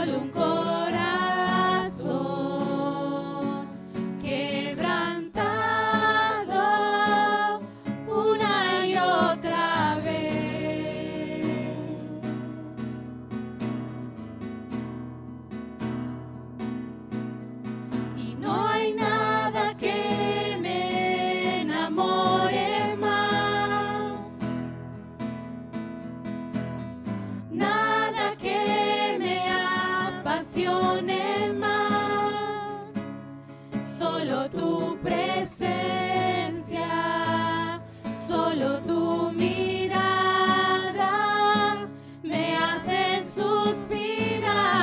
solo un corazón quebrantado una y otra vez. Y no hay nada que me enamore más, nada que me apasione más, solo tu presencia, solo tu mirada me hace suspirar.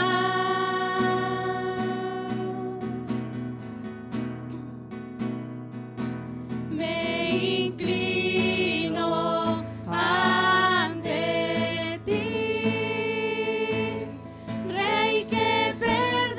Me inclino ante ti, Rey que perdona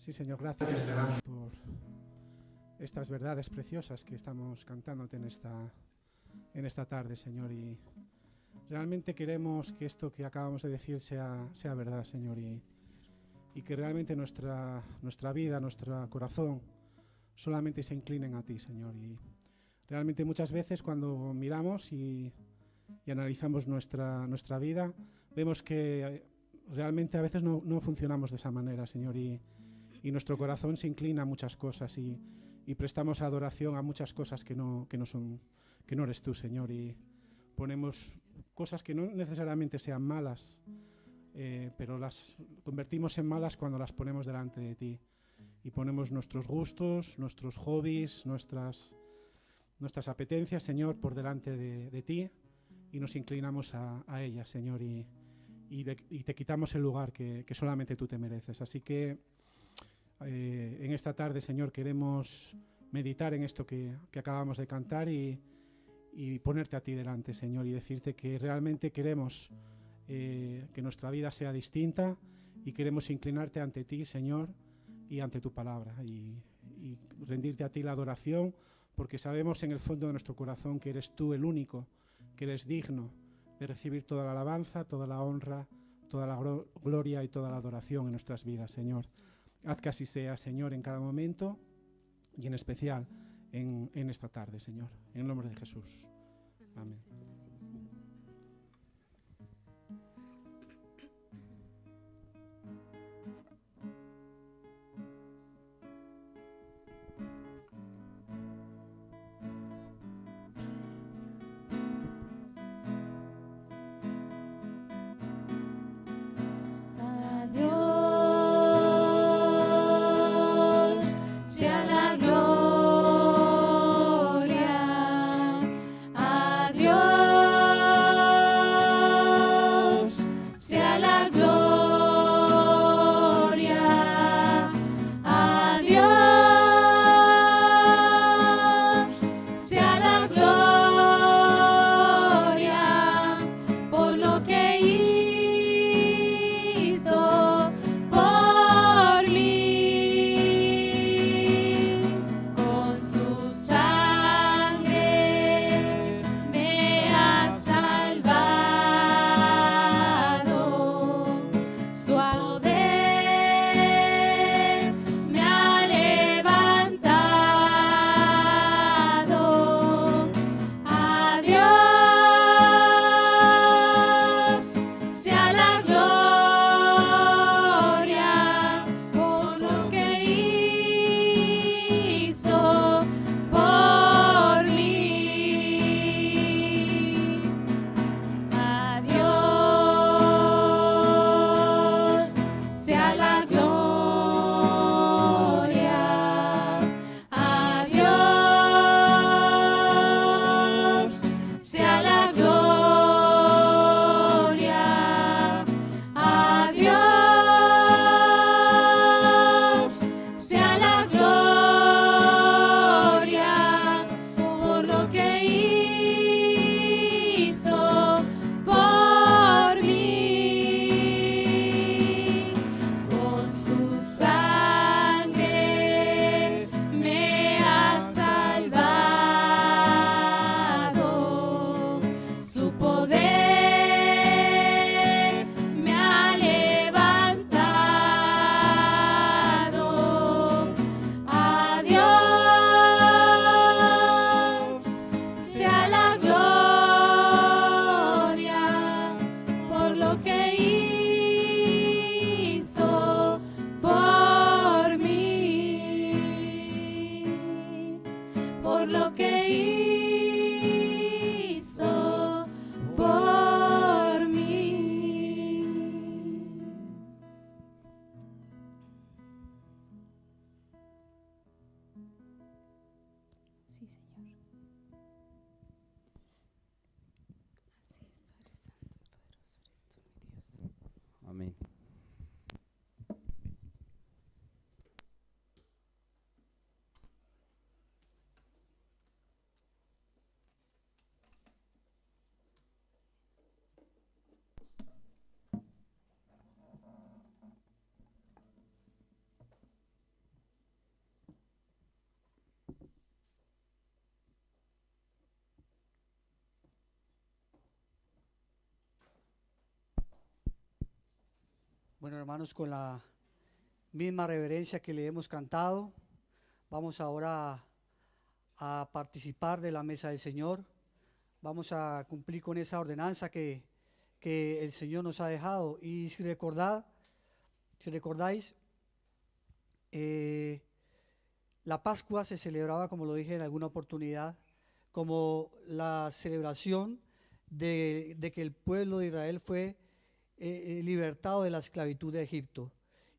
Sí, Señor, gracias te damos por estas verdades preciosas que estamos cantándote en esta tarde, Señor. Y realmente queremos que esto que acabamos de decir sea verdad, Señor. Y que realmente nuestra vida, nuestro corazón, solamente se inclinen a ti, Señor. Y realmente muchas veces cuando miramos y analizamos nuestra vida, vemos que realmente a veces no funcionamos de esa manera, Señor. Y nuestro corazón se inclina a muchas cosas y prestamos adoración a muchas cosas que no eres tú, Señor. Y ponemos cosas que no necesariamente sean malas, pero las convertimos en malas cuando las ponemos delante de ti. Y ponemos nuestros gustos, nuestros hobbies, nuestras apetencias, Señor, por delante de ti, y nos inclinamos a ellas, Señor, y te quitamos el lugar que solamente tú te mereces. Así que en esta tarde, Señor, queremos meditar en esto que acabamos de cantar y ponerte a ti delante, Señor, y decirte que realmente queremos que nuestra vida sea distinta y queremos inclinarte ante ti, Señor, y ante tu palabra y rendirte a ti la adoración, porque sabemos en el fondo de nuestro corazón que eres tú el único, que eres digno de recibir toda la alabanza, toda la honra, toda la gloria y toda la adoración en nuestras vidas, Señor. Haz que así sea, Señor, en cada momento y en especial en esta tarde, Señor. En el nombre de Jesús. Amén. Amén. Bueno, hermanos, con la misma reverencia que le hemos cantado, vamos ahora a participar de la mesa del Señor. Vamos a cumplir con esa ordenanza que el Señor nos ha dejado. Y si recordáis, la Pascua se celebraba, como lo dije en alguna oportunidad, como la celebración de que el pueblo de Israel fue libertado de la esclavitud de Egipto.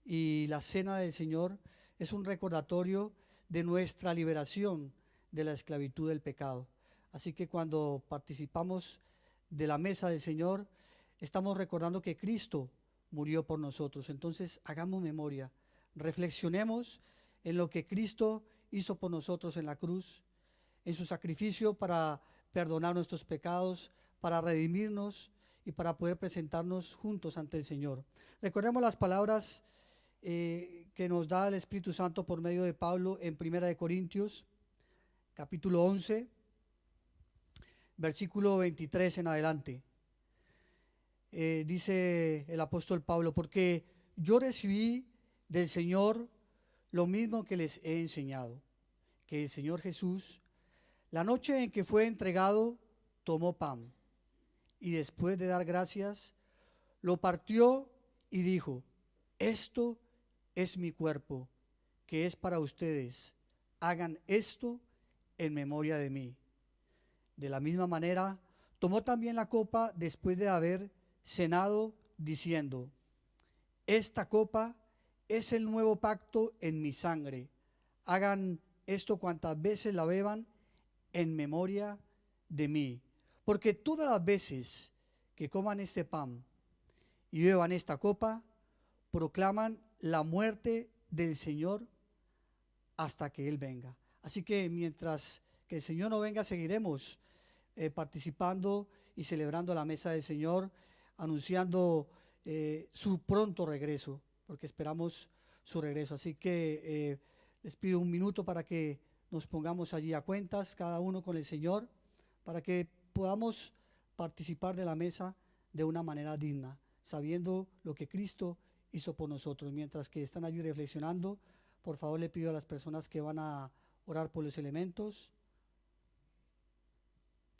Y la cena del Señor es un recordatorio de nuestra liberación de la esclavitud del pecado. Así que cuando participamos de la mesa del Señor, estamos recordando que Cristo murió por nosotros. Entonces hagamos memoria, reflexionemos en lo que Cristo hizo por nosotros en la cruz, en su sacrificio para perdonar nuestros pecados, para redimirnos y para poder presentarnos juntos ante el Señor. Recordemos las palabras que nos da el Espíritu Santo por medio de Pablo en 1 Corintios, capítulo 11, versículo 23 en adelante. Dice el apóstol Pablo: porque yo recibí del Señor lo mismo que les he enseñado, que el Señor Jesús, la noche en que fue entregado, tomó pan y después de dar gracias, lo partió y dijo: esto es mi cuerpo, que es para ustedes. Hagan esto en memoria de mí. De la misma manera, tomó también la copa después de haber cenado, diciendo: esta copa es el nuevo pacto en mi sangre. Hagan esto cuantas veces la beban en memoria de mí. Porque todas las veces que coman este pan y beban esta copa, proclaman la muerte del Señor hasta que Él venga. Así que mientras que el Señor no venga, seguiremos participando y celebrando la mesa del Señor, anunciando su pronto regreso, porque esperamos su regreso. Así que les pido un minuto para que nos pongamos allí a cuentas, cada uno con el Señor, para que podamos participar de la mesa de una manera digna, sabiendo lo que Cristo hizo por nosotros. Mientras que están allí reflexionando, por favor le pido a las personas que van a orar por los elementos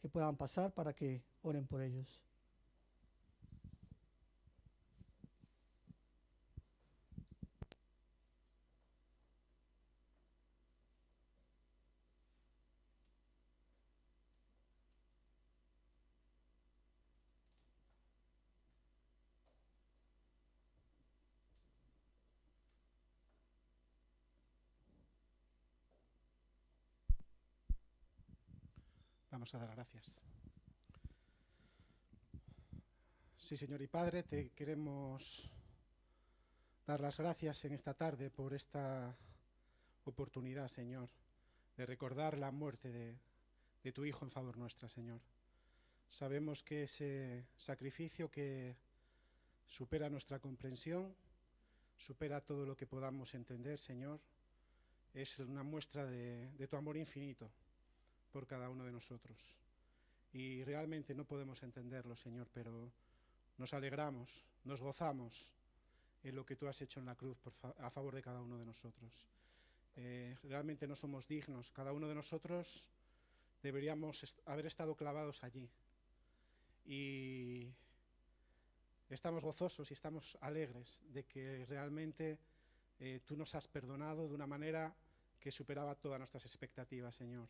que puedan pasar para que oren por ellos. Vamos a dar gracias. Sí, Señor y Padre, te queremos dar las gracias en esta tarde por esta oportunidad, Señor, de recordar la muerte de tu Hijo en favor nuestra, Señor. Sabemos que ese sacrificio que supera nuestra comprensión, supera todo lo que podamos entender, Señor, es una muestra de tu amor infinito por cada uno de nosotros. Y realmente no podemos entenderlo, Señor, pero nos alegramos, nos gozamos en lo que tú has hecho en la cruz a favor de cada uno de nosotros. Realmente no somos dignos, cada uno de nosotros deberíamos haber estado clavados allí. Y estamos gozosos y estamos alegres de que realmente tú nos has perdonado de una manera que superaba todas nuestras expectativas, Señor.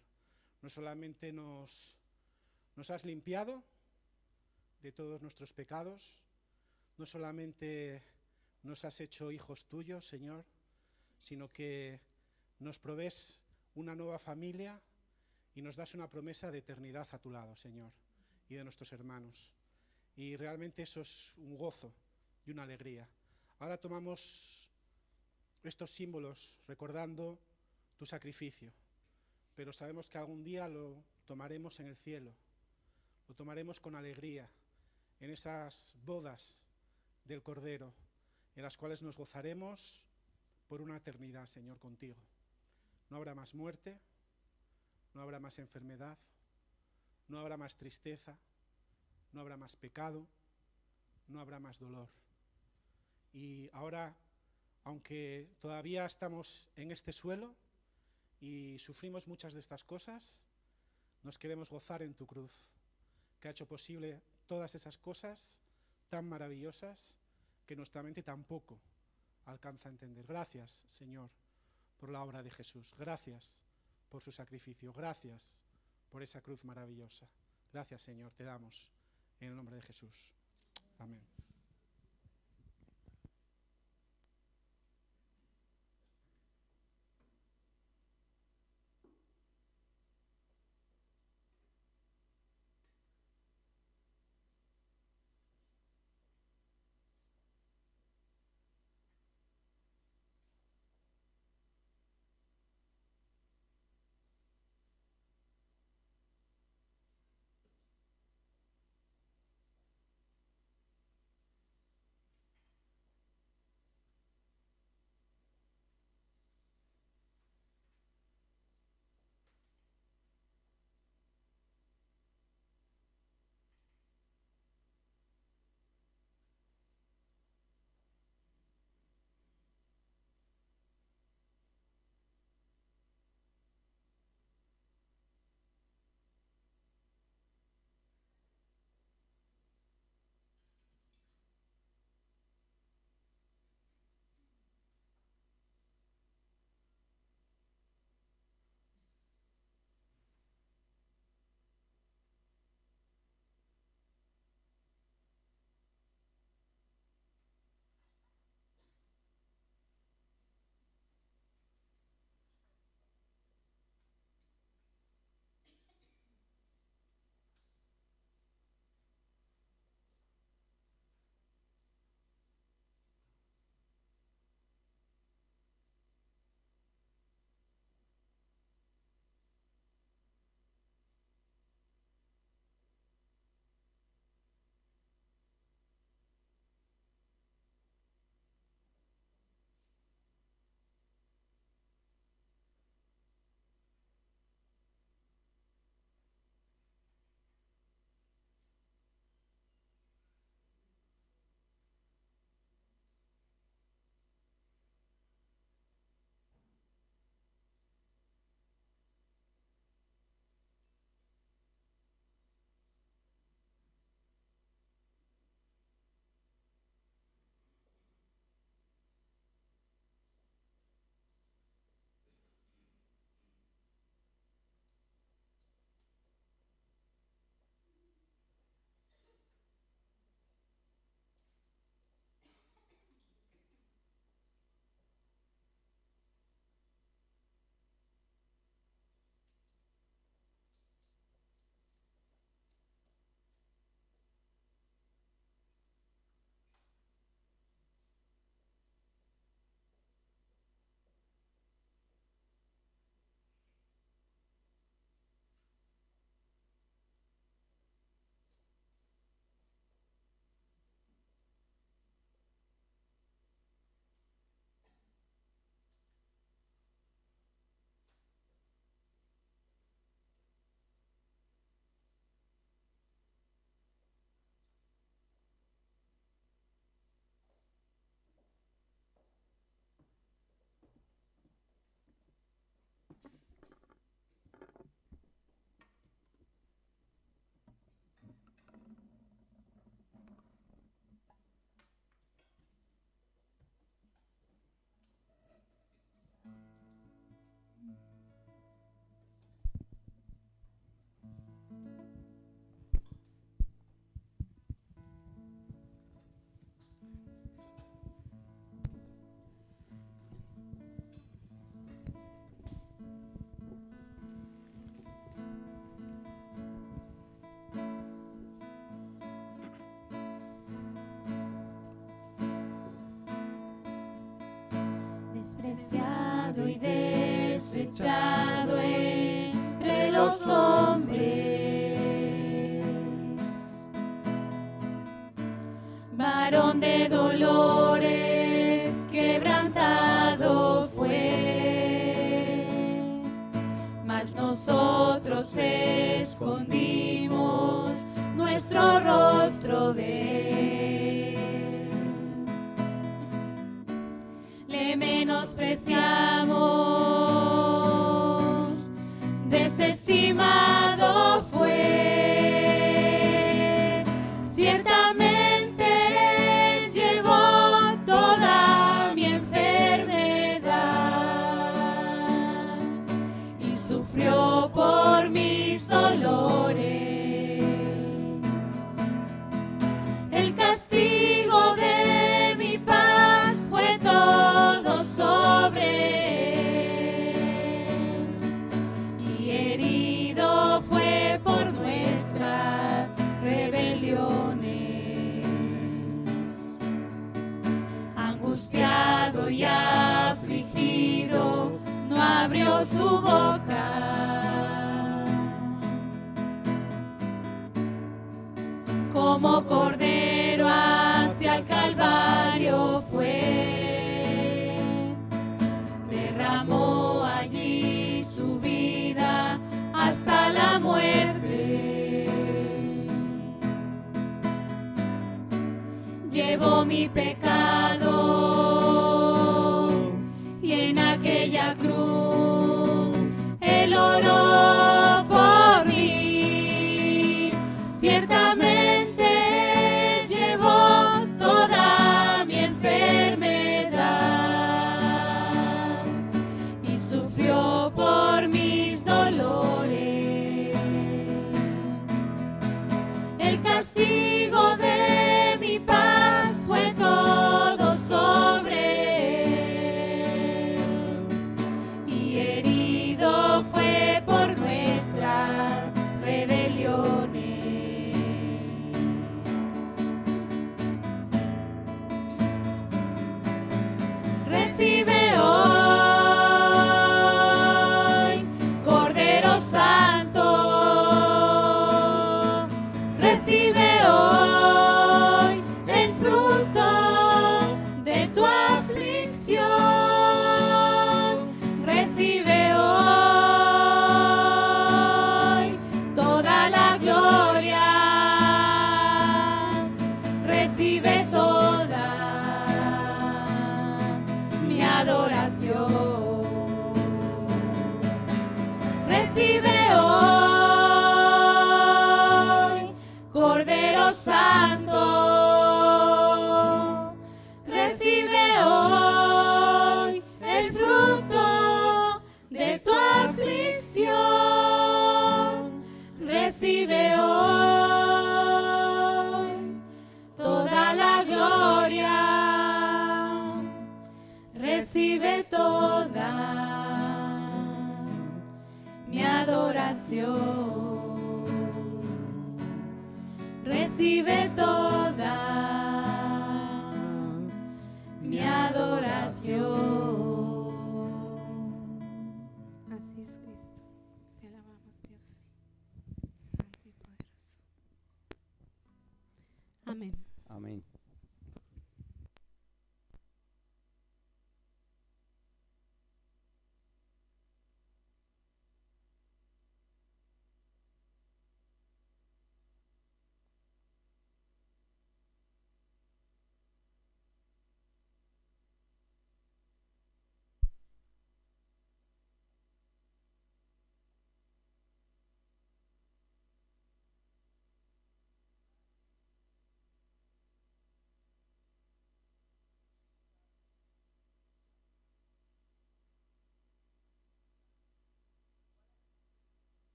No solamente nos has limpiado de todos nuestros pecados, no solamente nos has hecho hijos tuyos, Señor, sino que nos provees una nueva familia y nos das una promesa de eternidad a tu lado, Señor, y de nuestros hermanos. Y realmente eso es un gozo y una alegría. Ahora tomamos estos símbolos recordando tu sacrificio, pero sabemos que algún día lo tomaremos en el cielo, lo tomaremos con alegría, en esas bodas del Cordero, en las cuales nos gozaremos por una eternidad, Señor, contigo. No habrá más muerte, no habrá más enfermedad, no habrá más tristeza, no habrá más pecado, no habrá más dolor. Y ahora, aunque todavía estamos en este suelo y sufrimos muchas de estas cosas, nos queremos gozar en tu cruz, que ha hecho posible todas esas cosas tan maravillosas que nuestra mente tampoco alcanza a entender. Gracias, Señor, por la obra de Jesús. Gracias por su sacrificio. Gracias por esa cruz maravillosa. Gracias, Señor, te damos en el nombre de Jesús. Amén. Despreciado y desechado entre los hombres, varón de dolores, quebrantado fue, mas nosotros escondimos nuestro rostro de él. despreciamos, desestimado fue. Ciertamente Él llevó toda mi enfermedad y sufrió por mis dolores. El castigo de mi paz fue todo sobre Él, y herido fue por nuestras rebeliones. Angustiado y afligido, no abrió su boca. Como cordero hacia el Calvario fue, derramó allí su vida hasta la muerte. Llevó mi pecado y en aquella cruz Él oró por mí. Ciertamente llevó toda mi enfermedad y sufrió por mis dolores. El castigo de mi paz fue todo sobre Él, y herido fue por nuestras rebeliones. Recibe hoy, Cordero Santo, recibe hoy el fruto de tu aflicción, recibe hoy toda la gloria, recibe toda mi adoración. Recibe hoy, Cordero Santo, recibe hoy el fruto de tu aflicción, recibe hoy toda la gloria, recibe toda mi adoración. Recibe toda mi adoración. Así es, Cristo. Te alabamos, Dios. Santo y poderoso. Amén. Amén.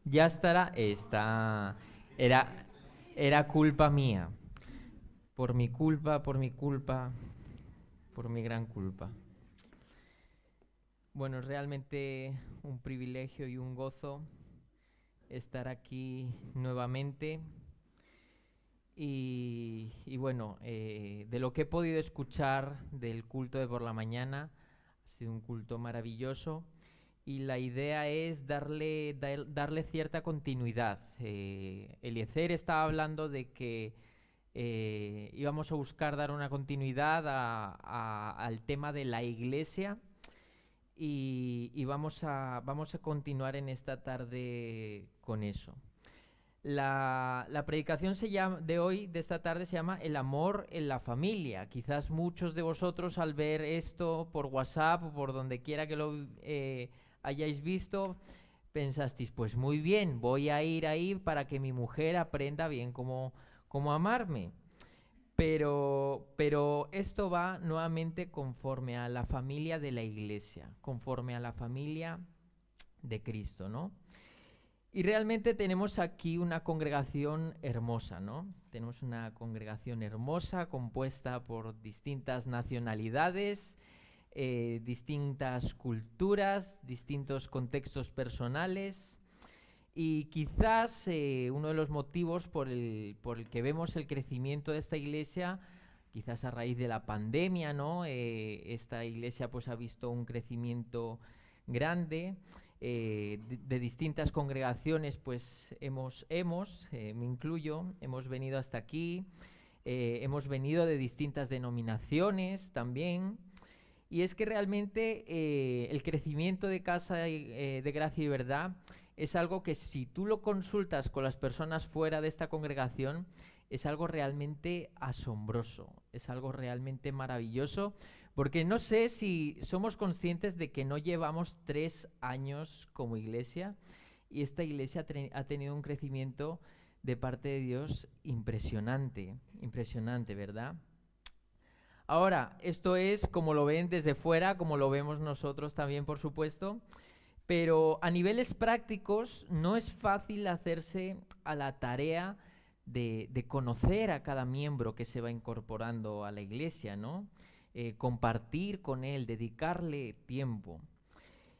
Ya estará, era culpa mía, por mi culpa, por mi gran culpa. Bueno, es realmente un privilegio y un gozo estar aquí nuevamente y bueno, de lo que he podido escuchar del culto de por la mañana, ha sido un culto maravilloso. Y la idea es darle cierta continuidad. Eliezer estaba hablando de que íbamos a buscar dar una continuidad al tema de la iglesia y vamos a continuar en esta tarde con eso. La predicación de hoy, de esta tarde, se llama El amor en la familia. Quizás muchos de vosotros, al ver esto por WhatsApp o por donde quiera que lo hayáis visto, pensasteis, pues muy bien, voy a ir ahí para que mi mujer aprenda bien cómo amarme. Pero esto va nuevamente conforme a la familia de la Iglesia, conforme a la familia de Cristo, ¿no? Y realmente tenemos aquí una congregación hermosa, ¿no? Tenemos una congregación hermosa compuesta por distintas nacionalidades, distintas culturas, distintos contextos personales. Y quizás uno de los motivos por el que vemos el crecimiento de esta iglesia, quizás a raíz de la pandemia, ¿no? Esta iglesia pues ha visto un crecimiento grande. De distintas congregaciones, pues me incluyo, hemos venido hasta aquí, hemos venido de distintas denominaciones también, y es que realmente el crecimiento de Casa de Gracia y Verdad es algo que, si tú lo consultas con las personas fuera de esta congregación, es algo realmente asombroso, es algo realmente maravilloso. Porque no sé si somos conscientes de que no llevamos 3 años como iglesia, y esta iglesia ha tenido un crecimiento de parte de Dios impresionante, ¿verdad? Ahora, esto es como lo ven desde fuera, como lo vemos nosotros también, por supuesto, pero a niveles prácticos no es fácil hacerse a la tarea de conocer a cada miembro que se va incorporando a la iglesia, ¿no? Compartir con él, dedicarle tiempo.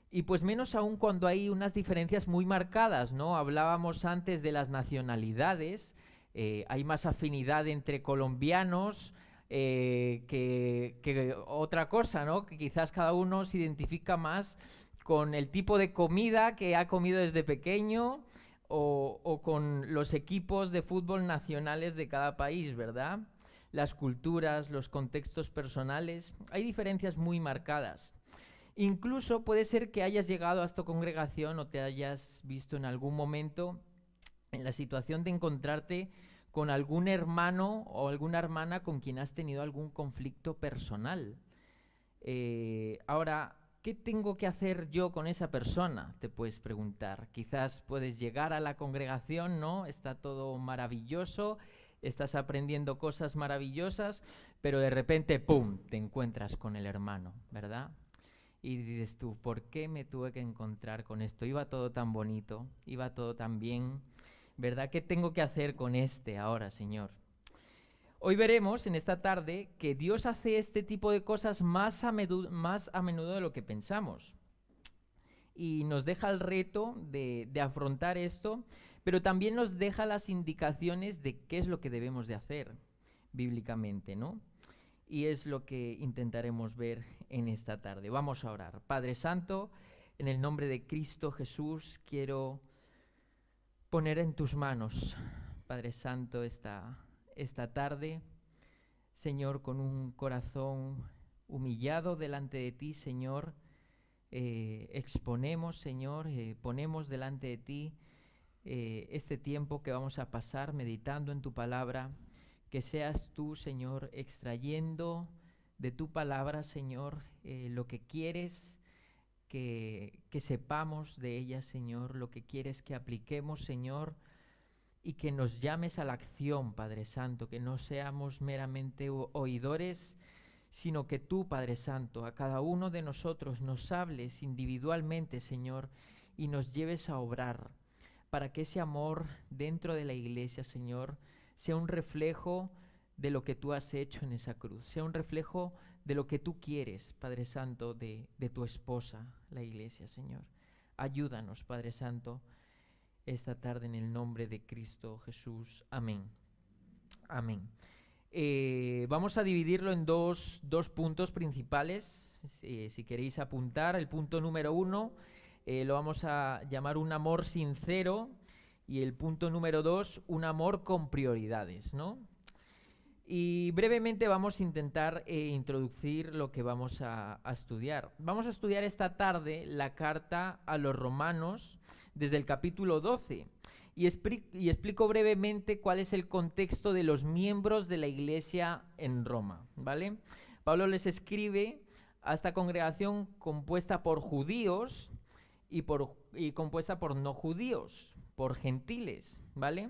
Y pues menos aún cuando hay unas diferencias muy marcadas, ¿no? Hablábamos antes de las nacionalidades, hay más afinidad entre colombianos que otra cosa, ¿no? Que quizás cada uno se identifica más con el tipo de comida que ha comido desde pequeño o con los equipos de fútbol nacionales de cada país, ¿verdad? Las culturas, los contextos personales, hay diferencias muy marcadas. Incluso puede ser que hayas llegado a esta congregación o te hayas visto en algún momento en la situación de encontrarte con algún hermano o alguna hermana con quien has tenido algún conflicto personal. Ahora, ¿qué tengo que hacer yo con esa persona? Te puedes preguntar. Quizás puedes llegar a la congregación, ¿no? Está todo maravilloso, estás aprendiendo cosas maravillosas, pero de repente, ¡pum!, te encuentras con el hermano, ¿verdad? Y dices tú, ¿por qué me tuve que encontrar con esto? Iba todo tan bonito, iba todo tan bien, ¿verdad? ¿Qué tengo que hacer con este ahora, Señor? Hoy veremos en esta tarde que Dios hace este tipo de cosas más a menudo de lo que pensamos. Y nos deja el reto de afrontar esto, pero también nos deja las indicaciones de qué es lo que debemos de hacer bíblicamente, ¿no? Y es lo que intentaremos ver en esta tarde. Vamos a orar. Padre Santo, en el nombre de Cristo Jesús, quiero poner en tus manos, Padre Santo, esta tarde, Señor, con un corazón humillado delante de ti, Señor, exponemos, Señor, ponemos delante de ti este tiempo que vamos a pasar meditando en tu palabra, que seas tú, Señor, extrayendo de tu palabra, Señor, lo que quieres que sepamos de ella, Señor, lo que quieres que apliquemos, Señor, y que nos llames a la acción, Padre Santo, que no seamos meramente oidores, sino que tú, Padre Santo, a cada uno de nosotros nos hables individualmente, Señor, y nos lleves a obrar, para que ese amor dentro de la iglesia, Señor, sea un reflejo de lo que tú has hecho en esa cruz, sea un reflejo de lo que tú quieres, Padre Santo, de tu esposa, la iglesia, Señor. Ayúdanos, Padre Santo, esta tarde en el nombre de Cristo Jesús. Amén. Amén. Vamos a dividirlo en dos puntos principales, si queréis apuntar. El punto número 1 lo vamos a llamar un amor sincero, y el punto número 2, un amor con prioridades, ¿no? Y brevemente vamos a intentar introducir lo que vamos a estudiar. Vamos a estudiar esta tarde la carta a los romanos desde el capítulo 12 y explico brevemente cuál es el contexto de los miembros de la iglesia en Roma, ¿vale? Pablo les escribe a esta congregación compuesta por judíos y compuesta por no judíos, por gentiles, ¿vale?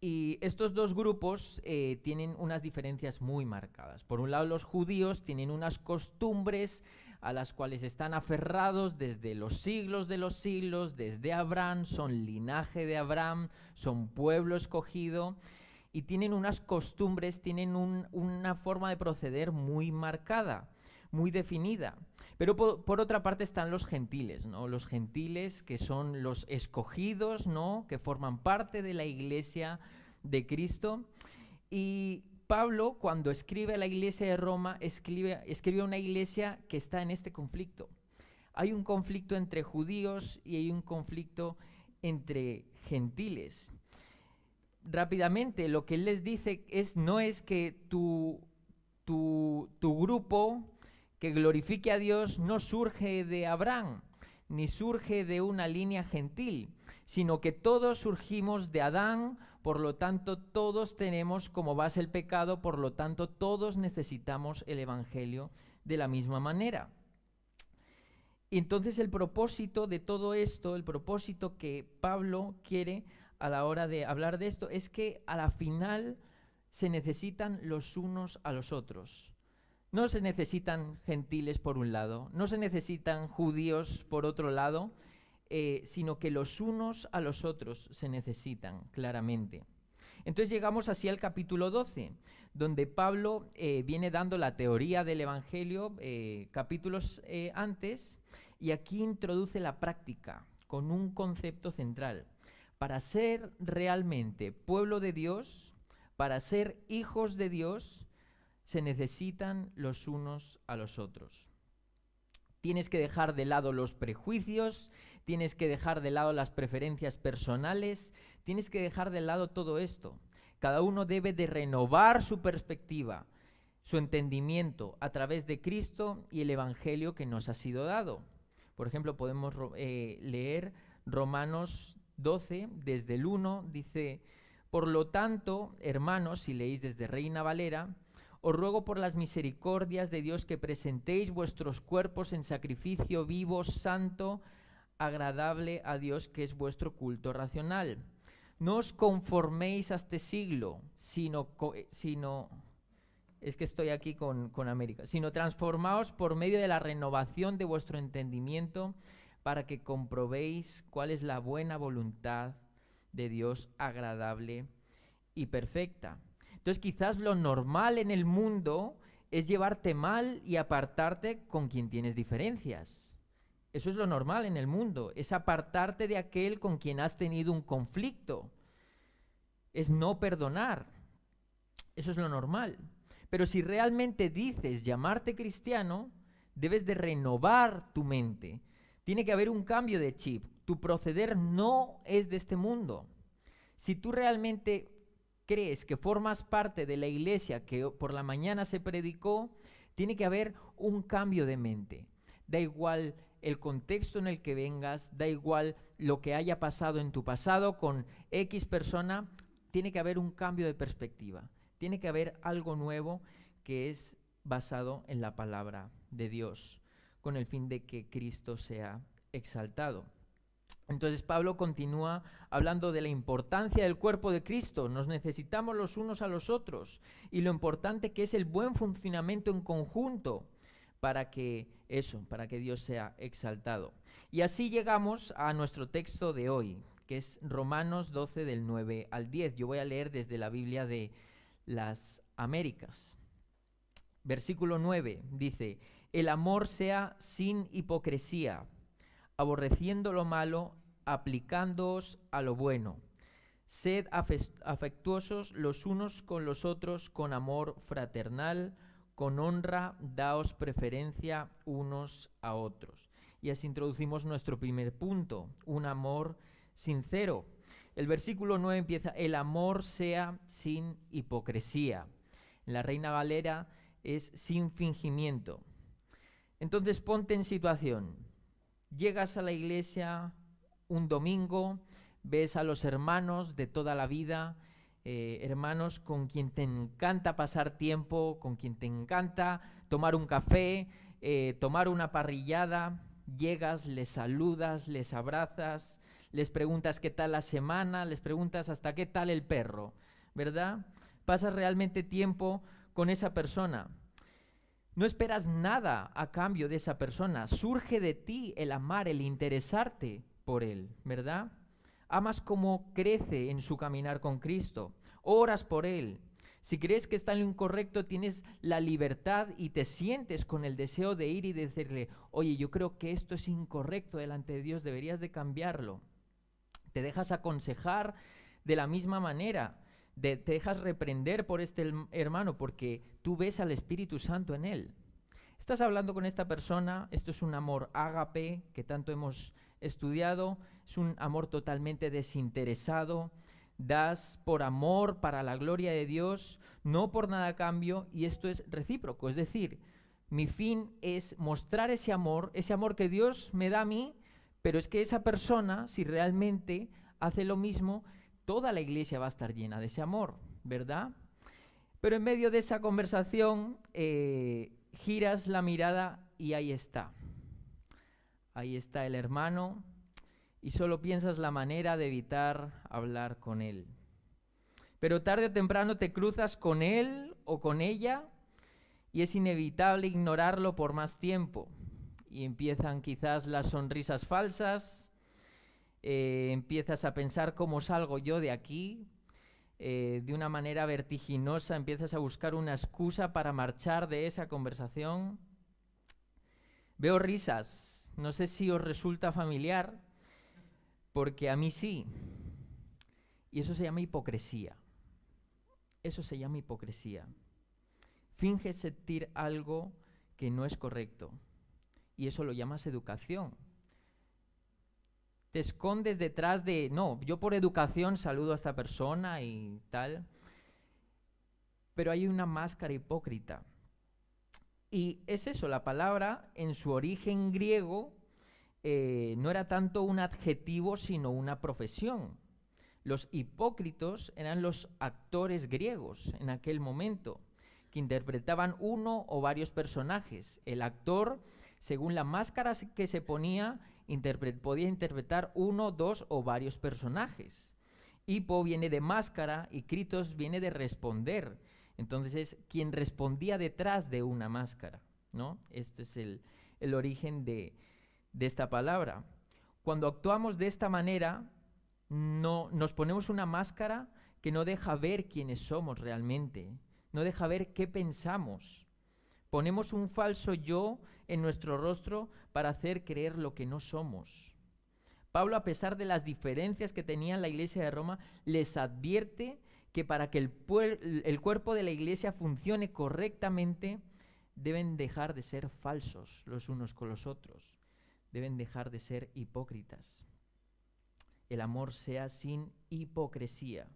Y estos dos grupos tienen unas diferencias muy marcadas. Por un lado, los judíos tienen unas costumbres a las cuales están aferrados desde los siglos de los siglos, desde Abraham, son linaje de Abraham, son pueblo escogido, y tienen unas costumbres, tienen una forma de proceder muy marcada, muy definida. Pero por otra parte están los gentiles, ¿no? Los gentiles que son los escogidos, ¿no? Que forman parte de la iglesia de Cristo. Y Pablo, cuando escribe a la iglesia de Roma, escribe a una iglesia que está en este conflicto. Hay un conflicto entre judíos y hay un conflicto entre gentiles. Rápidamente, lo que él les dice no es que tu grupo que glorifique a Dios no surge de Abraham, ni surge de una línea gentil, sino que todos surgimos de Adán, por lo tanto todos tenemos como base el pecado, por lo tanto todos necesitamos el evangelio de la misma manera. Y entonces el propósito de todo esto, el propósito que Pablo quiere a la hora de hablar de esto, es que a la final se necesitan los unos a los otros. No se necesitan gentiles por un lado, no se necesitan judíos por otro lado, sino que los unos a los otros se necesitan claramente. Entonces llegamos así al capítulo 12, donde Pablo viene dando la teoría del Evangelio capítulos antes, y aquí introduce la práctica con un concepto central. Para ser realmente pueblo de Dios, para ser hijos de Dios, se necesitan los unos a los otros. Tienes que dejar de lado los prejuicios, tienes que dejar de lado las preferencias personales, tienes que dejar de lado todo esto. Cada uno debe de renovar su perspectiva, su entendimiento a través de Cristo y el Evangelio que nos ha sido dado. Por ejemplo, podemos leer Romanos 12, desde el 1, dice: por lo tanto, hermanos, si leéis desde Reina Valera, os ruego por las misericordias de Dios que presentéis vuestros cuerpos en sacrificio vivo, santo, agradable a Dios, que es vuestro culto racional. No os conforméis a este siglo, sino es que estoy aquí con América, sino transformaos por medio de la renovación de vuestro entendimiento, para que comprobéis cuál es la buena voluntad de Dios, agradable y perfecta. Entonces quizás lo normal en el mundo es llevarte mal y apartarte con quien tienes diferencias. Eso es lo normal en el mundo, es apartarte de aquel con quien has tenido un conflicto. Es no perdonar. Eso es lo normal. Pero si realmente dices llamarte cristiano, debes de renovar tu mente. Tiene que haber un cambio de chip. Tu proceder no es de este mundo. Si tú realmente crees que formas parte de la iglesia que por la mañana se predicó, tiene que haber un cambio de mente. Da igual el contexto en el que vengas, da igual lo que haya pasado en tu pasado con X persona, tiene que haber un cambio de perspectiva. Tiene que haber algo nuevo que es basado en la palabra de Dios, con el fin de que Cristo sea exaltado. Entonces Pablo continúa hablando de la importancia del cuerpo de Cristo. Nos necesitamos los unos a los otros y lo importante que es el buen funcionamiento en conjunto para que Dios sea exaltado. Y así llegamos a nuestro texto de hoy, que es Romanos 12 del 9 al 10. Yo voy a leer desde la Biblia de las Américas. Versículo 9 dice: el amor sea sin hipocresía, aborreciendo lo malo, aplicándoos a lo bueno. Sed afectuosos los unos con los otros con amor fraternal, con honra daos preferencia unos a otros. Y así introducimos nuestro primer punto, un amor sincero. El versículo 9 empieza, el amor sea sin hipocresía. En la Reina Valera es sin fingimiento. Entonces ponte en situación. Llegas a la iglesia un domingo, ves a los hermanos de toda la vida, hermanos con quien te encanta pasar tiempo, con quien te encanta tomar un café, tomar una parrillada. Llegas, les saludas, les abrazas, les preguntas qué tal la semana, les preguntas hasta qué tal el perro, ¿verdad? Pasas realmente tiempo con esa persona. No esperas nada a cambio de esa persona. Surge de ti el amar, el interesarte por él, ¿verdad? Amas como crece en su caminar con Cristo. Oras por él. Si crees que está en lo incorrecto, tienes la libertad y te sientes con el deseo de ir y decirle, oye, yo creo que esto es incorrecto delante de Dios, deberías de cambiarlo. Te dejas aconsejar de la misma manera, te dejas reprender por este hermano porque tú ves al Espíritu Santo en él. Estás hablando con esta persona, esto es un amor ágape que tanto hemos estudiado, es un amor totalmente desinteresado. Das por amor, para la gloria de Dios, no por nada a cambio, y esto es recíproco. Es decir, mi fin es mostrar ese amor que Dios me da a mí, pero es que esa persona, si realmente hace lo mismo, toda la iglesia va a estar llena de ese amor, ¿verdad? Pero en medio de esa conversación, giras la mirada y ahí está. Ahí está el hermano. Y solo piensas la manera de evitar hablar con él. Pero tarde o temprano te cruzas con él o con ella y es inevitable ignorarlo por más tiempo. Y empiezan quizás las sonrisas falsas, empiezas a pensar cómo salgo yo de aquí, de una manera vertiginosa empiezas a buscar una excusa para marchar de esa conversación. Veo risas, no sé si os resulta familiar, porque a mí sí. Y eso se llama hipocresía. Eso se llama hipocresía. Finges sentir algo que no es correcto. Y eso lo llamas educación. Te escondes detrás de, no, yo por educación saludo a esta persona y tal. Pero hay una máscara hipócrita. Y es eso, la palabra en su origen griego no era tanto un adjetivo, sino una profesión. Los hipócritos eran los actores griegos en aquel momento, que interpretaban uno o varios personajes. El actor, según la máscara que se ponía, podía interpretar uno, dos o varios personajes. Hipo viene de máscara y kritos viene de responder. Entonces es quien respondía detrás de una máscara, ¿no? Esto es el origen de esta palabra. Cuando actuamos de esta manera, no nos ponemos una máscara que no deja ver quiénes somos realmente, no deja ver qué pensamos. Ponemos un falso yo en nuestro rostro para hacer creer lo que no somos. Pablo, a pesar de las diferencias que tenía en la iglesia de Roma, les advierte que para que el cuerpo de la iglesia funcione correctamente, deben dejar de ser falsos los unos con los otros. Deben dejar de ser hipócritas. El amor sea sin hipocresía.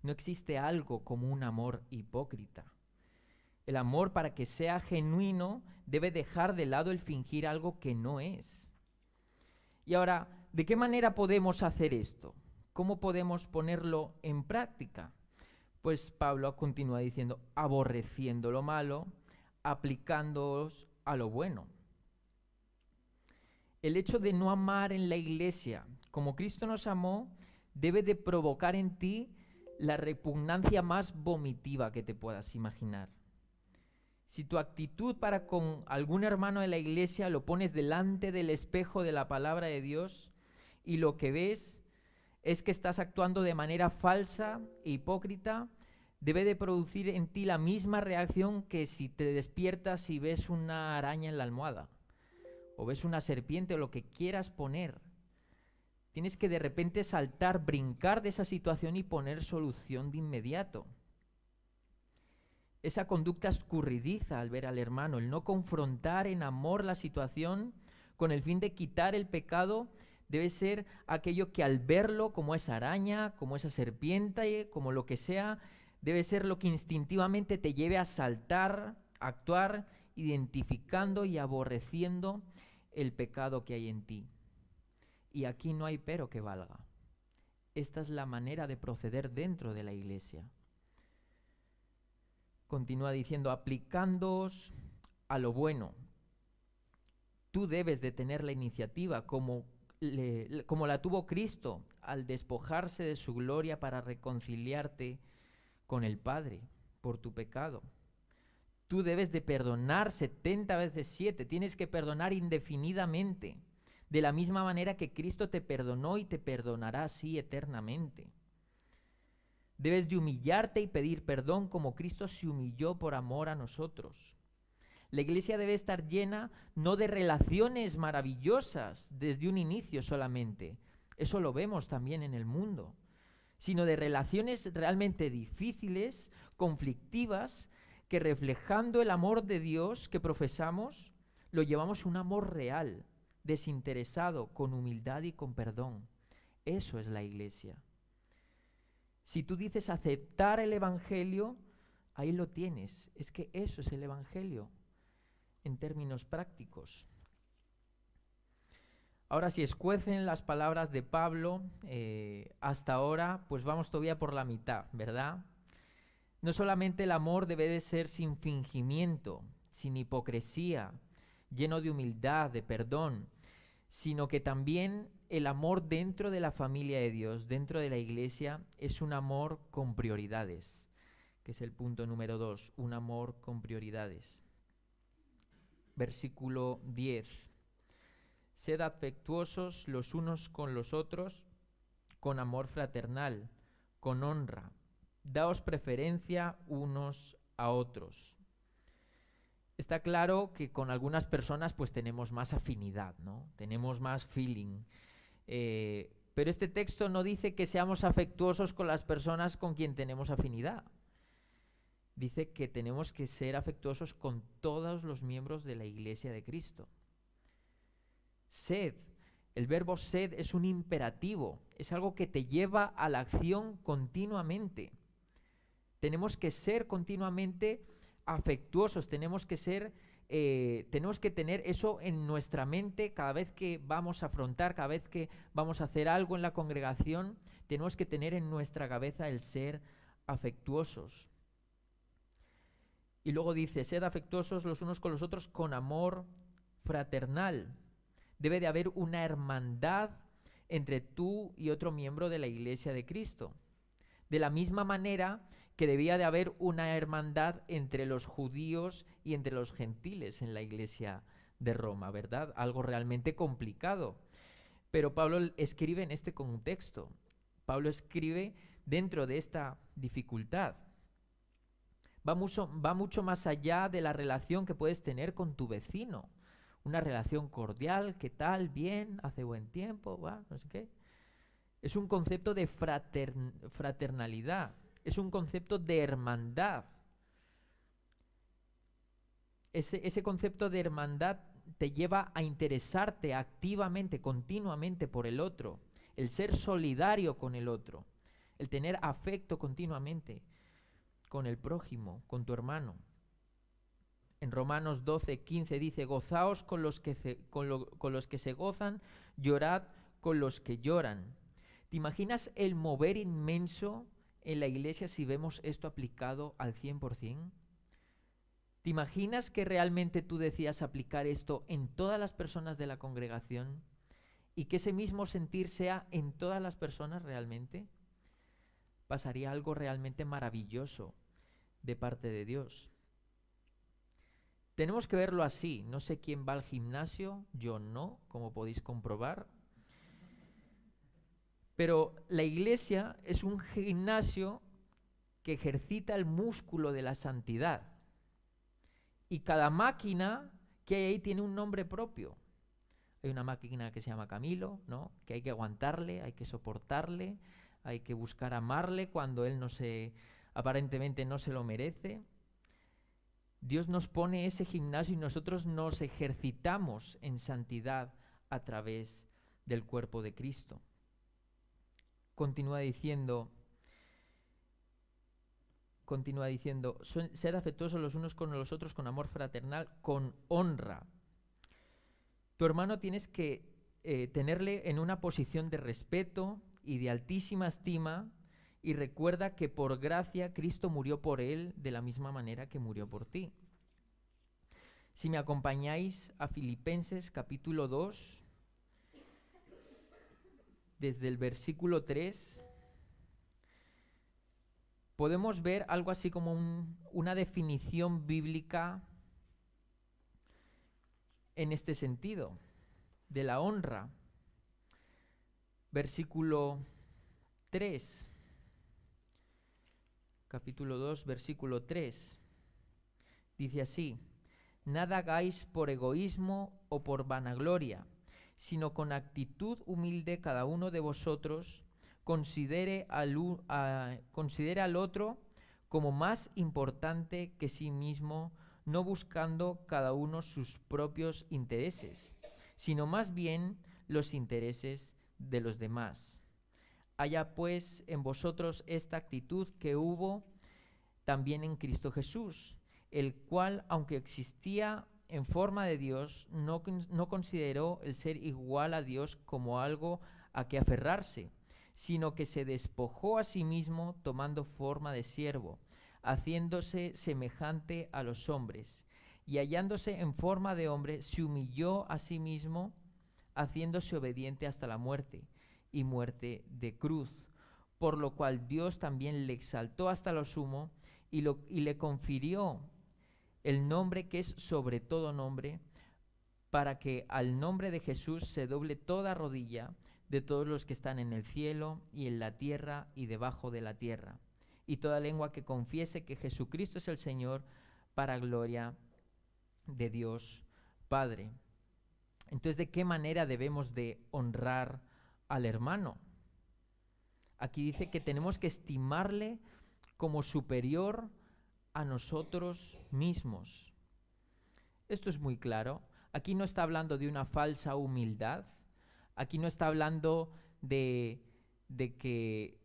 No existe algo como un amor hipócrita. El amor, para que sea genuino, debe dejar de lado el fingir algo que no es. Y ahora, ¿de qué manera podemos hacer esto? ¿Cómo podemos ponerlo en práctica? Pues Pablo continúa diciendo, aborreciendo lo malo, aplicándoos a lo bueno. El hecho de no amar en la iglesia como Cristo nos amó debe de provocar en ti la repugnancia más vomitiva que te puedas imaginar. Si tu actitud para con algún hermano de la iglesia lo pones delante del espejo de la palabra de Dios y lo que ves es que estás actuando de manera falsa e hipócrita, debe de producir en ti la misma reacción que si te despiertas y ves una araña en la almohada o ves una serpiente o lo que quieras poner. Tienes que de repente saltar, brincar de esa situación y poner solución de inmediato. Esa conducta escurridiza al ver al hermano, el no confrontar en amor la situación con el fin de quitar el pecado, Debe ser aquello que al verlo, como esa araña, como esa serpiente, como lo que sea, debe ser lo que instintivamente te lleve a saltar, a actuar, identificando y aborreciendo el pecado que hay en ti. Y aquí no hay pero que valga. Esta es la manera de proceder dentro de la iglesia. Continúa diciendo, aplicándoos a lo bueno. Tú debes de tener la iniciativa como la tuvo Cristo al despojarse de su gloria para reconciliarte con el Padre por tu pecado. Tú debes de perdonar 70 veces 7, tienes que perdonar indefinidamente, de la misma manera que Cristo te perdonó y te perdonará así eternamente. Debes de humillarte y pedir perdón como Cristo se humilló por amor a nosotros. La iglesia debe estar llena no de relaciones maravillosas desde un inicio solamente, eso lo vemos también en el mundo, sino de relaciones realmente difíciles, conflictivas, que reflejando el amor de Dios que profesamos, lo llevamos a un amor real, desinteresado, con humildad y con perdón. Eso es la iglesia. Si tú dices aceptar el Evangelio, ahí lo tienes, es que eso es el Evangelio. En términos prácticos. Ahora, si escuecen las palabras de Pablo hasta ahora, pues vamos todavía por la mitad, ¿verdad? No solamente el amor debe de ser sin fingimiento, sin hipocresía, lleno de humildad, de perdón, sino que también el amor dentro de la familia de Dios, dentro de la iglesia, es un amor con prioridades, que es el punto número 2, un amor con prioridades. Versículo 10. Sed afectuosos los unos con los otros, con amor fraternal, con honra. Daos preferencia unos a otros. Está claro que con algunas personas pues tenemos más afinidad, ¿no? Tenemos más feeling. Pero este texto no dice que seamos afectuosos con las personas con quien tenemos afinidad. Dice que tenemos que ser afectuosos con todos los miembros de la Iglesia de Cristo. Sed, el verbo sed es un imperativo, es algo que te lleva a la acción continuamente. Tenemos que ser continuamente afectuosos, tenemos que tener eso en nuestra mente cada vez que vamos a afrontar, cada vez que vamos a hacer algo en la congregación, tenemos que tener en nuestra cabeza el ser afectuosos. Y luego dice, sed afectuosos los unos con los otros con amor fraternal. Debe de haber una hermandad entre tú y otro miembro de la Iglesia de Cristo. De la misma manera que debía de haber una hermandad entre los judíos y entre los gentiles en la Iglesia de Roma, ¿verdad? Algo realmente complicado. Pero Pablo escribe en este contexto. Pablo escribe dentro de esta dificultad. Va mucho más allá de la relación que puedes tener con tu vecino. Una relación cordial, ¿qué tal? Bien, hace buen tiempo, va, no sé qué. Es un concepto de fraternalidad, es un concepto de hermandad. Ese concepto de hermandad te lleva a interesarte activamente, continuamente por el otro, el ser solidario con el otro, el tener afecto continuamente con el prójimo, con tu hermano. En Romanos 12:15 dice, gozaos con los que se gozan, llorad con los que lloran. ¿Te imaginas el mover inmenso en la iglesia si vemos esto aplicado al 100%? ¿Te imaginas que realmente tú decías aplicar esto en todas las personas de la congregación y que ese mismo sentir sea en todas las personas realmente? Pasaría algo realmente maravilloso de parte de Dios. Tenemos que verlo así. No sé quién va al gimnasio, yo no, como podéis comprobar. Pero la iglesia es un gimnasio que ejercita el músculo de la santidad. Y cada máquina que hay ahí tiene un nombre propio. Hay una máquina que se llama Camilo, ¿no? Que hay que aguantarle, hay que soportarle, hay que buscar amarle cuando él aparentemente no se lo merece. Dios nos pone ese gimnasio y nosotros nos ejercitamos en santidad a través del cuerpo de Cristo. Continúa diciendo, sed afectuosos los unos con los otros con amor fraternal, con honra. Tu hermano tienes que tenerle en una posición de respeto y de altísima estima, y recuerda que por gracia Cristo murió por él de la misma manera que murió por ti. Si me acompañáis a Filipenses capítulo 2, desde el versículo 3, podemos ver algo así como una definición bíblica en este sentido, de la honra. Versículo 3, capítulo 2, versículo 3, dice así: nada hagáis por egoísmo o por vanagloria, sino con actitud humilde cada uno de vosotros considere al otro como más importante que sí mismo, no buscando cada uno sus propios intereses, sino más bien los intereses de los demás. Haya pues en vosotros esta actitud que hubo también en Cristo Jesús, el cual, aunque existía en forma de Dios, no consideró el ser igual a Dios como algo a que aferrarse, sino que se despojó a sí mismo tomando forma de siervo, haciéndose semejante a los hombres, y hallándose en forma de hombre, se humilló a sí mismo, haciéndose obediente hasta la muerte, y muerte de cruz, por lo cual Dios también le exaltó hasta lo sumo, y le confirió el nombre que es sobre todo nombre, para que al nombre de Jesús se doble toda rodilla de todos los que están en el cielo y en la tierra y debajo de la tierra, y toda lengua que confiese que Jesucristo es el Señor, para gloria de Dios Padre. Entonces, ¿de qué manera debemos de honrar al hermano? Aquí dice que tenemos que estimarle como superior a nosotros mismos. Esto es muy claro. Aquí no está hablando de una falsa humildad. Aquí no está hablando de que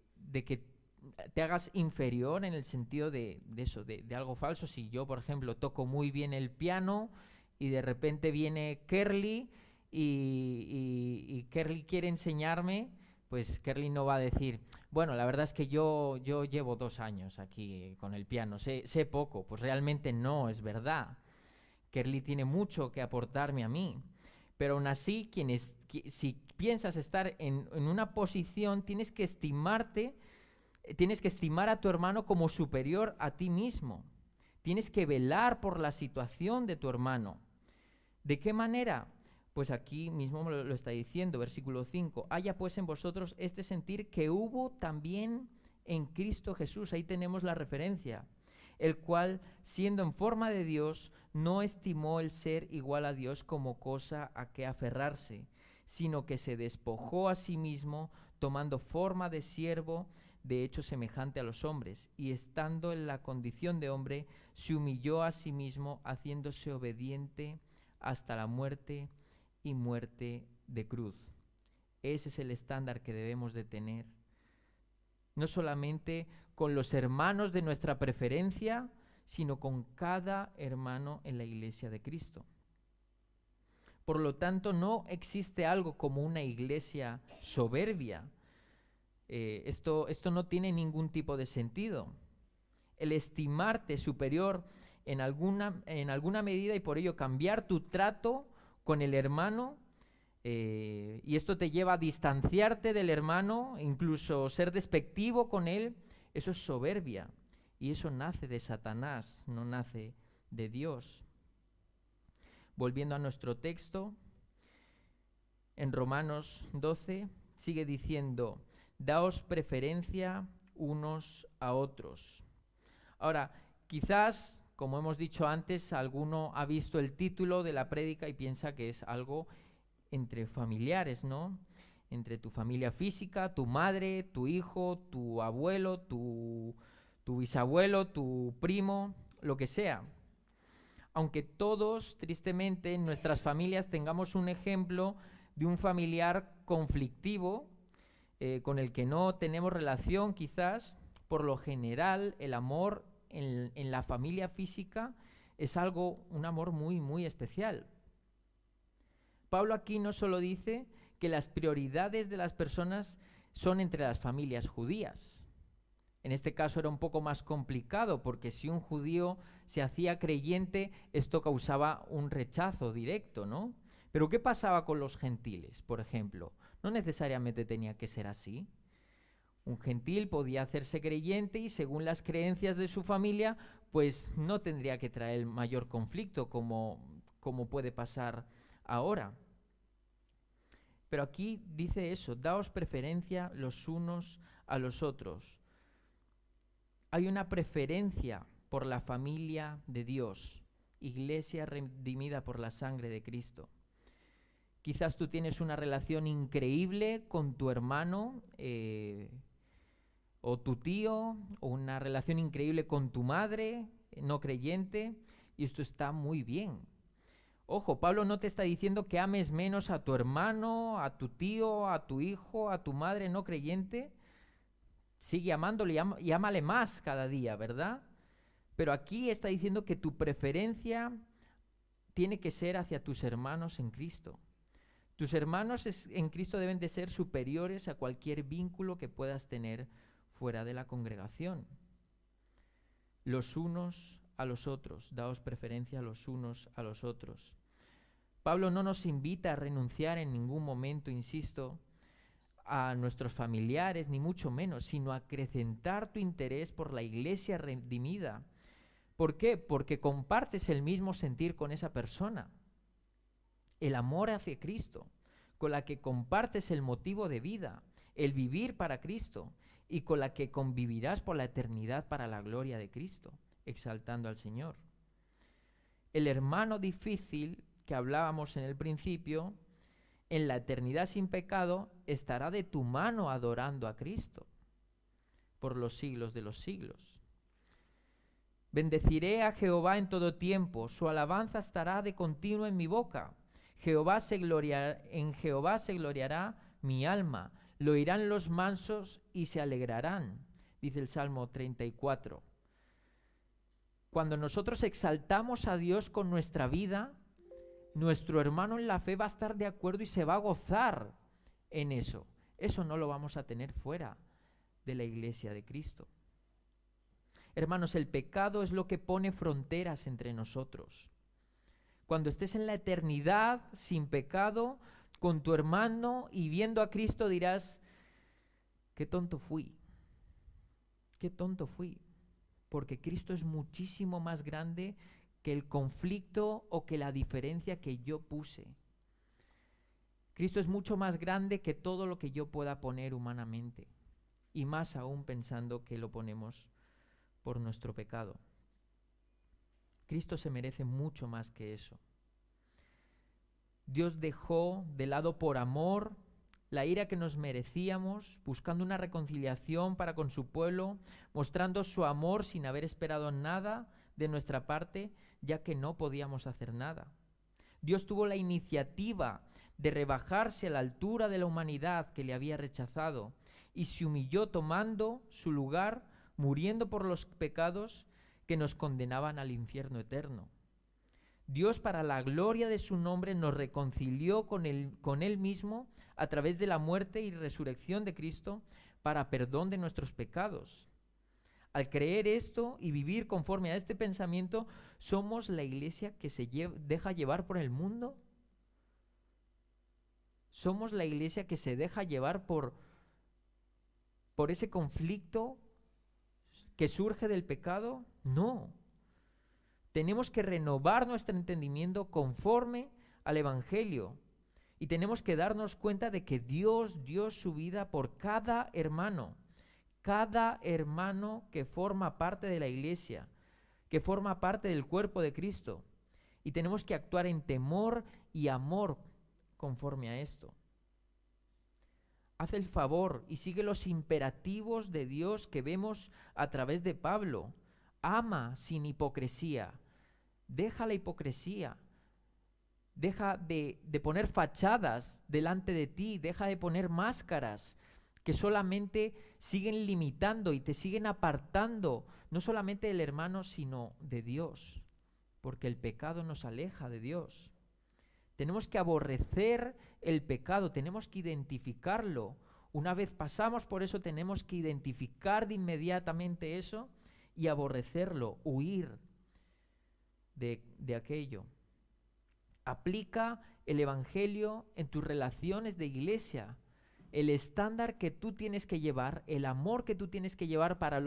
te hagas inferior en el sentido de eso, de algo falso. Si yo, por ejemplo, toco muy bien el piano y de repente viene Kerly y Kerly quiere enseñarme, pues Kerly no va a decir, bueno, la verdad es que yo llevo 2 años aquí con el piano, sé poco. Pues realmente no es verdad. Kerly tiene mucho que aportarme a mí. Pero aún así, si piensas estar en una posición, tienes que estimar a tu hermano como superior a ti mismo. Tienes que velar por la situación de tu hermano. ¿De qué manera? Pues aquí mismo lo está diciendo, versículo 5. Haya pues en vosotros este sentir que hubo también en Cristo Jesús. Ahí tenemos la referencia. El cual, siendo en forma de Dios, no estimó el ser igual a Dios como cosa a que aferrarse, sino que se despojó a sí mismo, tomando forma de siervo, de hecho semejante a los hombres, y estando en la condición de hombre, se humilló a sí mismo, haciéndose obediente hasta la muerte y muerte de cruz. Ese es el estándar que debemos de tener. No solamente con los hermanos de nuestra preferencia, sino con cada hermano en la iglesia de Cristo. Por lo tanto, no existe algo como una iglesia soberbia. Esto no tiene ningún tipo de sentido. El estimarte superior en alguna medida y por ello cambiar tu trato con el hermano, y esto te lleva a distanciarte del hermano, incluso ser despectivo con él, eso es soberbia. Y eso nace de Satanás, no nace de Dios. Volviendo a nuestro texto, en Romanos 12 sigue diciendo, daos preferencia unos a otros. Ahora, quizás, como hemos dicho antes, alguno ha visto el título de la prédica y piensa que es algo entre familiares, ¿no? Entre tu familia física, tu madre, tu hijo, tu abuelo, tu bisabuelo, tu primo, lo que sea. Aunque todos, tristemente, en nuestras familias tengamos un ejemplo de un familiar conflictivo con el que no tenemos relación quizás, por lo general el amor en la familia física es un amor muy, muy especial. Pablo aquí no solo dice que las prioridades de las personas son entre las familias judías. En este caso era un poco más complicado, porque si un judío se hacía creyente, esto causaba un rechazo directo, ¿no? Pero ¿qué pasaba con los gentiles, por ejemplo? No necesariamente tenía que ser así. Un gentil podía hacerse creyente y según las creencias de su familia, pues no tendría que traer mayor conflicto como puede pasar ahora. Pero aquí dice eso, daos preferencia los unos a los otros. Hay una preferencia por la familia de Dios, iglesia redimida por la sangre de Cristo. Quizás tú tienes una relación increíble con tu hermano o tu tío, o una relación increíble con tu madre no creyente, y esto está muy bien. Ojo, Pablo no te está diciendo que ames menos a tu hermano, a tu tío, a tu hijo, a tu madre no creyente. Sigue amándole y ámale más cada día, ¿verdad? Pero aquí está diciendo que tu preferencia tiene que ser hacia tus hermanos en Cristo. Tus hermanos en Cristo deben de ser superiores a cualquier vínculo que puedas tener fuera de la congregación. Los unos a los otros, daos preferencia los unos a los otros. Pablo no nos invita a renunciar en ningún momento, insisto, a nuestros familiares, ni mucho menos, sino a acrecentar tu interés por la iglesia redimida. ¿Por qué? Porque compartes el mismo sentir con esa persona, el amor hacia Cristo, con la que compartes el motivo de vida, el vivir para Cristo, y con la que convivirás por la eternidad para la gloria de Cristo, exaltando al Señor. El hermano difícil que hablábamos en el principio, en la eternidad sin pecado, estará de tu mano adorando a Cristo por los siglos de los siglos. Bendeciré a Jehová en todo tiempo, su alabanza estará de continuo en mi boca. En Jehová se gloriará mi alma, lo oirán los mansos y se alegrarán, dice el Salmo 34. Cuando nosotros exaltamos a Dios con nuestra vida, nuestro hermano en la fe va a estar de acuerdo y se va a gozar en eso. Eso no lo vamos a tener fuera de la iglesia de Cristo. Hermanos, el pecado es lo que pone fronteras entre nosotros. Cuando estés en la eternidad sin pecado, con tu hermano y viendo a Cristo dirás, qué tonto fui, porque Cristo es muchísimo más grande que el conflicto o que la diferencia que yo puse. Cristo es mucho más grande que todo lo que yo pueda poner humanamente, y más aún pensando que lo ponemos por nuestro pecado. Cristo se merece mucho más que eso. Dios dejó de lado por amor la ira que nos merecíamos, buscando una reconciliación para con su pueblo, mostrando su amor sin haber esperado nada de nuestra parte, ya que no podíamos hacer nada. Dios tuvo la iniciativa de rebajarse a la altura de la humanidad que le había rechazado y se humilló tomando su lugar, muriendo por los pecados que nos condenaban al infierno eterno. Dios, para la gloria de su nombre, nos reconcilió con Él mismo a través de la muerte y resurrección de Cristo para perdón de nuestros pecados. Al creer esto y vivir conforme a este pensamiento, ¿somos la iglesia que se deja llevar por el mundo? ¿Somos la iglesia que se deja llevar por ese conflicto que surge del pecado? No. Tenemos que renovar nuestro entendimiento conforme al Evangelio y tenemos que darnos cuenta de que Dios dio su vida por cada hermano que forma parte de la iglesia, que forma parte del cuerpo de Cristo, y tenemos que actuar en temor y amor conforme a esto. Haz el favor y sigue los imperativos de Dios que vemos a través de Pablo. Ama sin hipocresía. Deja la hipocresía. Deja de poner fachadas delante de ti, deja de poner máscaras que solamente siguen limitando y te siguen apartando, no solamente del hermano, sino de Dios, porque el pecado nos aleja de Dios. Tenemos que aborrecer el pecado, tenemos que identificarlo. Una vez pasamos por eso, tenemos que identificar de inmediatamente eso y aborrecerlo, huir de aquello. Aplica el Evangelio en tus relaciones de iglesia. El estándar que tú tienes que llevar, el amor que tú tienes que llevar para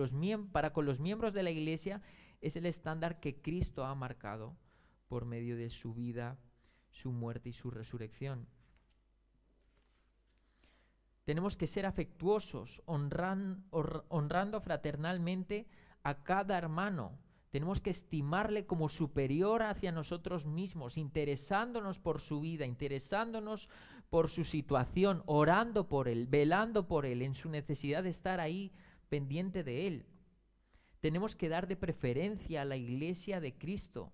con los miembros de la iglesia, es el estándar que Cristo ha marcado por medio de su vida, su muerte y su resurrección. Tenemos que ser afectuosos, honrando fraternalmente a cada hermano. Tenemos que estimarle como superior hacia nosotros mismos, interesándonos por su vida, interesándonos por su situación, orando por él, velando por él, en su necesidad de estar ahí pendiente de él. Tenemos que dar de preferencia a la iglesia de Cristo,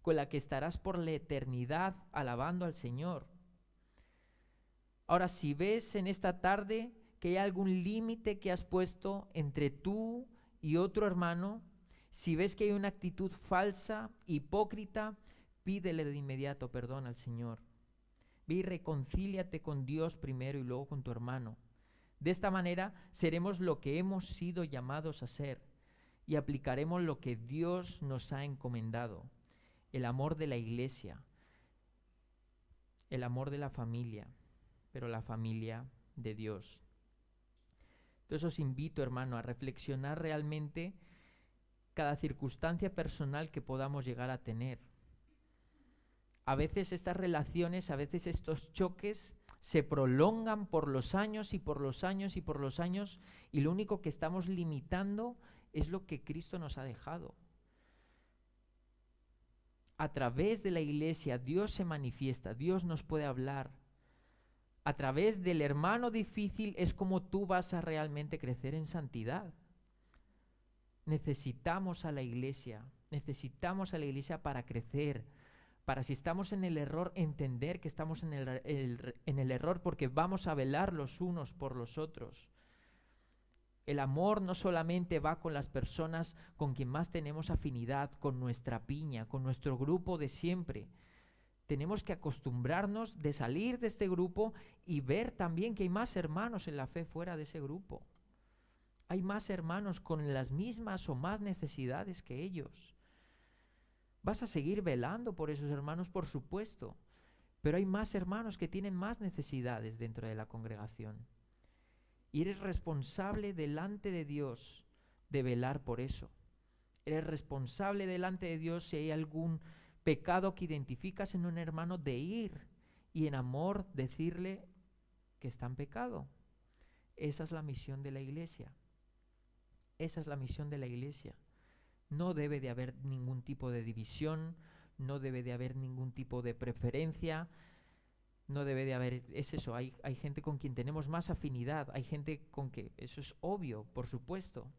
con la que estarás por la eternidad alabando al Señor. Ahora, si ves en esta tarde que hay algún límite que has puesto entre tú y otro hermano, si ves que hay una actitud falsa, hipócrita, pídele de inmediato perdón al Señor. Ve y reconcíliate con Dios primero y luego con tu hermano. De esta manera seremos lo que hemos sido llamados a ser y aplicaremos lo que Dios nos ha encomendado: el amor de la iglesia, el amor de la familia, pero la familia de Dios. Entonces os invito, hermano, a reflexionar realmente cada circunstancia personal que podamos llegar a tener. A veces estas relaciones, a veces estos choques se prolongan por los años y por los años y por los años, y lo único que estamos limitando es lo que Cristo nos ha dejado. A través de la iglesia Dios se manifiesta, Dios nos puede hablar. A través del hermano difícil es como tú vas a realmente crecer en santidad. Necesitamos a la iglesia para crecer, para, si estamos en el error, entender que estamos en el error, porque vamos a velar los unos por los otros. El amor no solamente va con las personas con quien más tenemos afinidad, con nuestra piña, con nuestro grupo de siempre. Tenemos que acostumbrarnos de salir de este grupo y ver también que hay más hermanos en la fe fuera de ese grupo. Hay más hermanos con las mismas o más necesidades que ellos. Vas a seguir velando por esos hermanos, por supuesto, pero hay más hermanos que tienen más necesidades dentro de la congregación. Y eres responsable delante de Dios de velar por eso. Eres responsable delante de Dios si hay algún pecado que identificas en un hermano, de ir y en amor decirle que está en pecado. Esa es la misión de la iglesia. Esa es la misión de la iglesia. No debe de haber ningún tipo de división, no debe de haber ningún tipo de preferencia, no debe de haber, es eso, hay gente con quien tenemos más afinidad, hay gente con que, eso es obvio, por supuesto,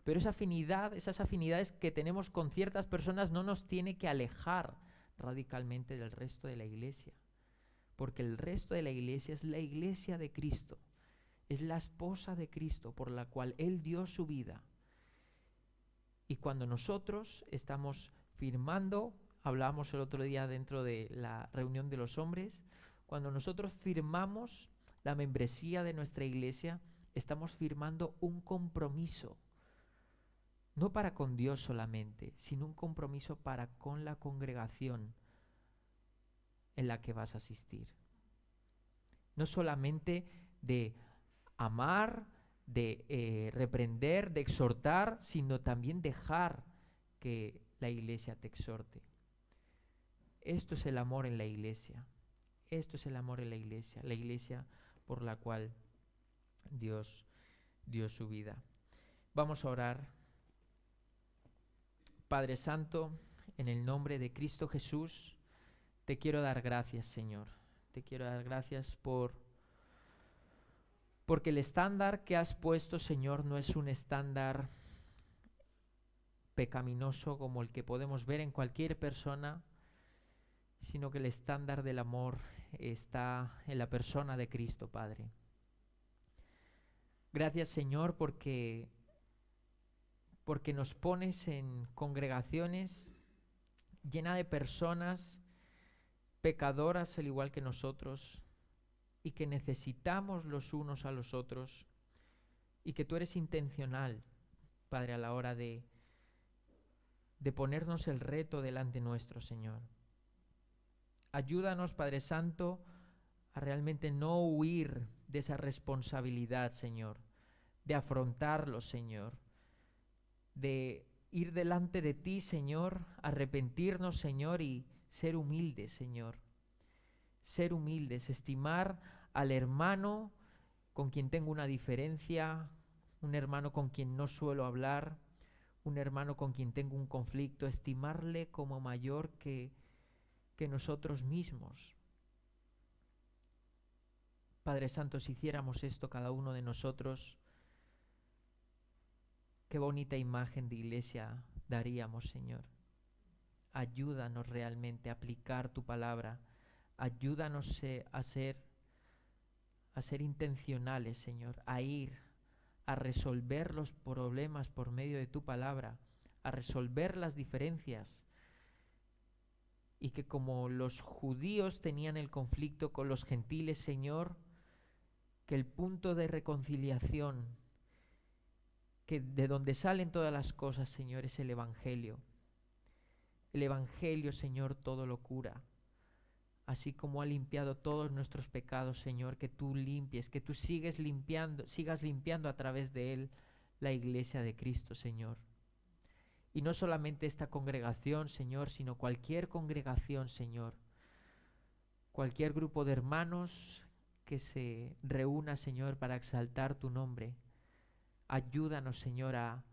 pero esa afinidad, esas afinidades que tenemos con ciertas personas no nos tiene que alejar radicalmente del resto de la iglesia, porque el resto de la iglesia es la iglesia de Cristo, es la esposa de Cristo por la cual Él dio su vida. Y cuando nosotros estamos firmando, hablábamos el otro día dentro de la reunión de los hombres, cuando nosotros firmamos la membresía de nuestra iglesia, estamos firmando un compromiso, no para con Dios solamente, sino un compromiso para con la congregación en la que vas a asistir. No solamente de amar, de reprender, de exhortar, sino también dejar que la iglesia te exhorte. Esto es el amor en la iglesia. Esto es el amor en la iglesia por la cual Dios dio su vida. Vamos a orar. Padre Santo, en el nombre de Cristo Jesús, te quiero dar gracias, Señor. Te quiero dar gracias porque el estándar que has puesto, Señor, no es un estándar pecaminoso como el que podemos ver en cualquier persona, sino que el estándar del amor está en la persona de Cristo, Padre. Gracias, Señor, porque nos pones en congregaciones llenas de personas pecadoras al igual que nosotros y que necesitamos los unos a los otros, y que tú eres intencional, Padre, a la hora de ponernos el reto delante nuestro, Señor. Ayúdanos, Padre Santo, a realmente no huir de esa responsabilidad, Señor, de afrontarlo, Señor, de ir delante de ti, Señor, arrepentirnos, Señor, y ser humildes, Señor. Ser humildes, estimar al hermano con quien tengo una diferencia, un hermano con quien no suelo hablar, un hermano con quien tengo un conflicto, estimarle como mayor que nosotros mismos. Padre Santo, si hiciéramos esto cada uno de nosotros, qué bonita imagen de iglesia daríamos, Señor. Ayúdanos realmente a aplicar tu palabra. Ayúdanos a ser intencionales, Señor, a ir a resolver los problemas por medio de tu palabra, a resolver las diferencias. Y que como los judíos tenían el conflicto con los gentiles, Señor, que el punto de reconciliación, que de donde salen todas las cosas, Señor, es el Evangelio. El Evangelio, Señor, todo lo cura. Así como ha limpiado todos nuestros pecados, Señor, que tú limpies, que tú sigas limpiando a través de él la iglesia de Cristo, Señor. Y no solamente esta congregación, Señor, sino cualquier congregación, Señor. Cualquier grupo de hermanos que se reúna, Señor, para exaltar tu nombre. Ayúdanos, Señor, a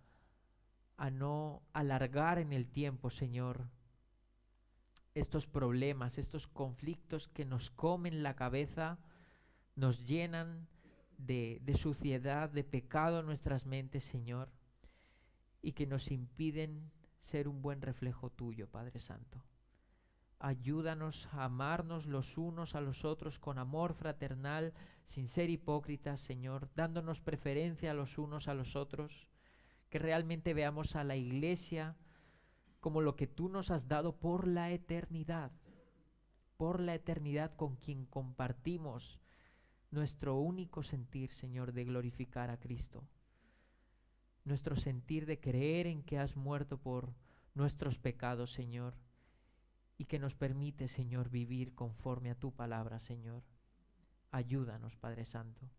no alargar en el tiempo, Señor, estos problemas, estos conflictos que nos comen la cabeza, nos llenan de suciedad, de pecado en nuestras mentes, Señor, y que nos impiden ser un buen reflejo tuyo, Padre Santo. Ayúdanos a amarnos los unos a los otros con amor fraternal, sin ser hipócritas, Señor, dándonos preferencia los unos a los otros, que realmente veamos a la iglesia como lo que tú nos has dado por la eternidad con quien compartimos nuestro único sentir, Señor, de glorificar a Cristo. Nuestro sentir de creer en que has muerto por nuestros pecados, Señor, y que nos permite, Señor, vivir conforme a tu palabra, Señor. Ayúdanos, Padre Santo,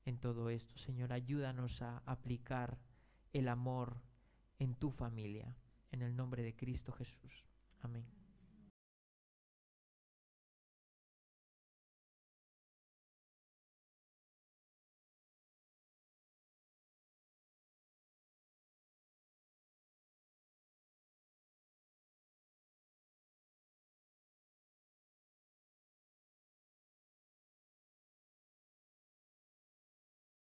en todo esto, Señor. Ayúdanos a aplicar el amor en tu familia. En el nombre de Cristo Jesús. Amén.